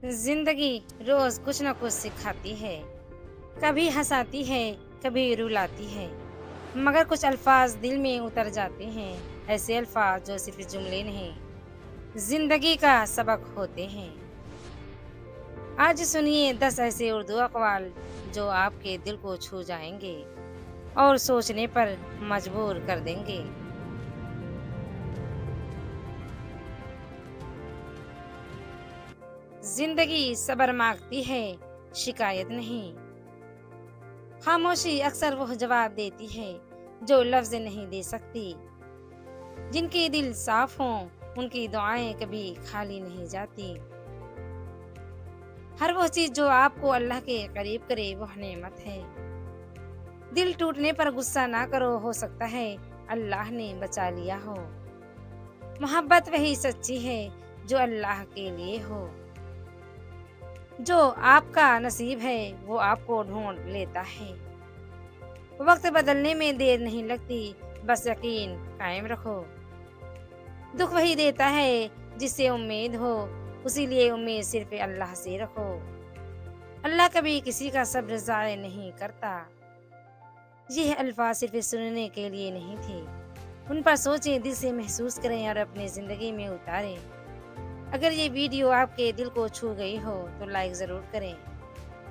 जिंदगी रोज कुछ न कुछ सिखाती है, कभी हंसाती है, कभी रुलाती है, मगर कुछ अल्फाज दिल में उतर जाते हैं। ऐसे अल्फाज जो सिर्फ जुमले नहीं, जिंदगी का सबक होते हैं। आज सुनिए 10 ऐसे उर्दू अक़वाल जो आपके दिल को छू जाएंगे और सोचने पर मजबूर कर देंगे। जिंदगी सब्र मांगती है, शिकायत नहीं। खामोशी अक्सर वह जवाब देती है जो लफ्ज नहीं दे सकती। जिनके दिल साफ हों उनकी दुआएं कभी खाली नहीं जाती। हर वो चीज जो आपको अल्लाह के करीब करे वह नेमत है। दिल टूटने पर गुस्सा ना करो, हो सकता है अल्लाह ने बचा लिया हो। मोहब्बत वही सच्ची है जो अल्लाह के लिए हो। जो आपका नसीब है वो आपको ढूंढ लेता है। वक्त बदलने में देर नहीं लगती, बस यकीन कायम रखो। दुख वही देता है जिससे उम्मीद हो, उसीलिए उम्मीद सिर्फ अल्लाह से रखो। अल्लाह कभी किसी का सब्र ज़ाय नहीं करता। यह अल्फाज सिर्फ सुनने के लिए नहीं थे, उन पर सोचें, दिल से महसूस करें और अपनी ज़िंदगी में उतारें। अगर ये वीडियो आपके दिल को छू गई हो तो लाइक ज़रूर करें,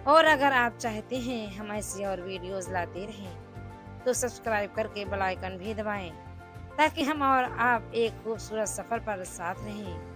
और अगर आप चाहते हैं हम ऐसी और वीडियोस लाते रहें तो सब्सक्राइब करके बेल आइकन भी दबाएं, ताकि हम और आप एक खूबसूरत सफ़र पर साथ रहें।